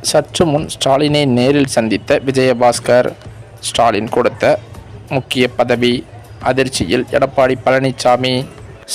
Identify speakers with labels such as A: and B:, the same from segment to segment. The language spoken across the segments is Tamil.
A: சற்று முன் ஸ்டாலினை நேரில் சந்தித்த விஜயபாஸ்கர். ஸ்டாலின் கொடுத்த முக்கிய பதவி அதிர்ச்சியில் எடப்பாடி பழனிசாமி.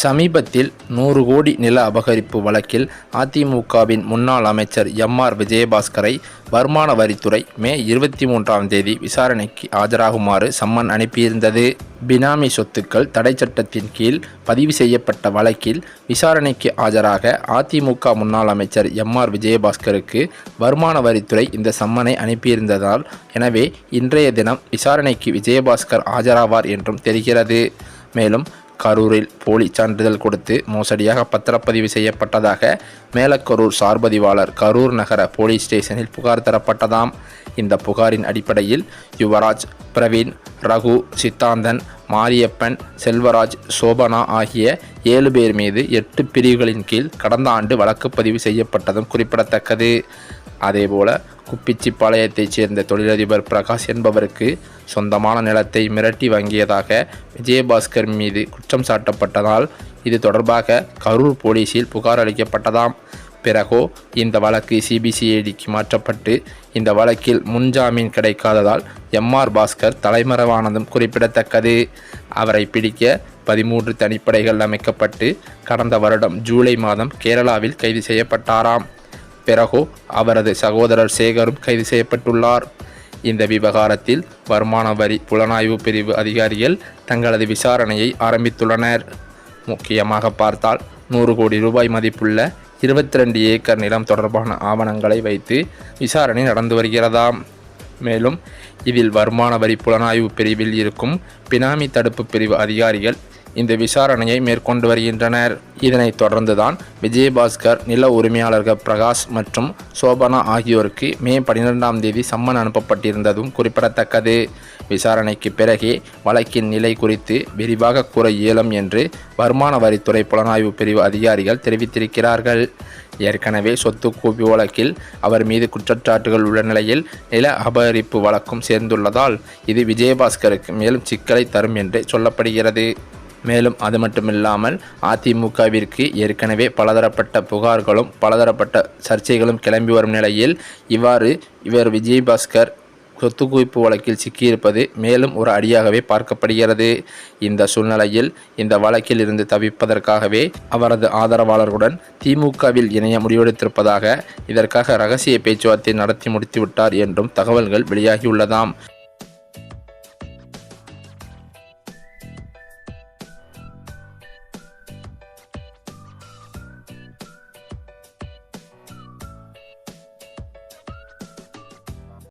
A: சமீபத்தில் 100 கோடி நில அபகரிப்பு வழக்கில் அதிமுகவின் முன்னாள் அமைச்சர் எம்.ஆர். விஜயபாஸ்கரை வருமான வரித்துறை மே 23ஆம் தேதி விசாரணைக்கு ஆஜராகுமாறு சம்மன் அனுப்பியிருந்தது. பினாமி சொத்துக்கள் தடை சட்டத்தின் கீழ் பதிவு செய்யப்பட்ட வழக்கில் விசாரணைக்கு ஆஜராக அதிமுக முன்னாள் அமைச்சர் எம்.ஆர். விஜயபாஸ்கருக்கு வருமான வரித்துறை இந்த சம்மனை அனுப்பியிருந்ததால் எனவே இன்றைய தினம் விசாரணைக்கு விஜயபாஸ்கர் ஆஜராவார் என்றும் தெரிகிறது. மேலும் கரூரில் போலி சான்றிதழ் கொடுத்து மோசடியாக பத்திரப்பதிவு செய்யப்பட்டதாக மேலக்கரூர் சார்பதிவாளர் கரூர் நகர போலீஸ் ஸ்டேஷனில் புகார் தரப்பட்டதாம். இந்த புகாரின் அடிப்படையில் யுவராஜ், பிரவீன், ரகு, சித்தாந்தன், மாரியப்பன், செல்வராஜ், சோபனா ஆகிய 7 பேர் மீது 8 பிரிவுகளின் கீழ் கடந்த ஆண்டு வழக்கு பதிவு செய்யப்பட்டதும் குறிப்பிடத்தக்கது. அதேபோல குப்பிச்சிப்பாளையத்தைச் சேர்ந்த தொழிலதிபர் பிரகாஷ் என்பவருக்கு சொந்தமான நிலத்தை மிரட்டி வாங்கியதாக விஜயபாஸ்கர் மீது குற்றம் சாட்டப்பட்டதால் இது தொடர்பாக கரூர் போலீசில் புகார் அளிக்கப்பட்டதாம். பிறகோ இந்த வழக்கு சிபிசிஐடிக்கு மாற்றப்பட்டு இந்த வழக்கில் முன்ஜாமீன் கிடைக்காததால் எம்.ஆர். பாஸ்கர் தலைமறைவானதும் குறிப்பிடத்தக்கது. அவரை பிடிக்க 13 தனிப்படைகள் அமைக்கப்பட்டு கடந்த வருடம் ஜூலை மாதம் கேரளாவில் கைது செய்யப்பட்டாராம். பிறகு அவரது சகோதரர் சேகரும் கைது செய்யப்பட்டுள்ளார். இந்த விவகாரத்தில் வருமான வரி புலனாய்வு பிரிவு அதிகாரிகள் தங்களது விசாரணையை ஆரம்பித்துள்ளனர். முக்கியமாக பார்த்தால் 100 கோடி ரூபாய் மதிப்புள்ள 22 ஏக்கர் நிலம் தொடர்பான ஆவணங்களை வைத்து விசாரணை நடந்து வருகிறதாம். மேலும் இதில் வருமான வரி புலனாய்வு பிரிவில் இருக்கும் பினாமி தடுப்பு பிரிவு அதிகாரிகள் இந்த விசாரணையை மேற்கொண்டு வருகின்றனர். இதனைத் தொடர்ந்துதான் விஜயபாஸ்கர் நில உரிமையாளர்கள் பிரகாஷ் மற்றும் சோபனா ஆகியோருக்கு மே 12ஆம் தேதி சம்மன் அனுப்பப்பட்டிருந்ததும் குறிப்பிடத்தக்கது. விசாரணைக்கு பிறகே வழக்கின் நிலை குறித்து விரிவாக கூற இயலும் என்று வருமான வரித்துறை புலனாய்வு பிரிவு அதிகாரிகள் தெரிவித்திருக்கிறார்கள். ஏற்கனவே சொத்து குவிப்பு வழக்கில் அவர் மீது குற்றச்சாட்டுகள் உள்ள நிலையில் நில அபகரிப்பு வழக்கும் சேர்ந்துள்ளதால் இது விஜயபாஸ்கருக்கு மேலும் சிக்கலை தரும் என்று சொல்லப்படுகிறது. மேலும் அது மட்டுமில்லாமல் அதிமுகவிற்கு ஏற்கனவே பலதரப்பட்ட புகார்களும் பலதரப்பட்ட சர்ச்சைகளும் கிளம்பி வரும் நிலையில் இவர் விஜயபாஸ்கர் சொத்து குவிப்பு வழக்கில் சிக்கியிருப்பது மேலும் ஒரு அடியாகவே பார்க்கப்படுகிறது. இந்த சூழ்நிலையில் இந்த வழக்கில் இருந்து தவிர்ப்பதற்காகவே அவரது ஆதரவாளர்களுடன் திமுகவில் இணைய முடிவெடுத்திருப்பதாக, இதற்காக இரகசிய பேச்சுவார்த்தை நடத்தி முடித்துவிட்டார் என்றும் தகவல்கள் வெளியாகியுள்ளதாம்.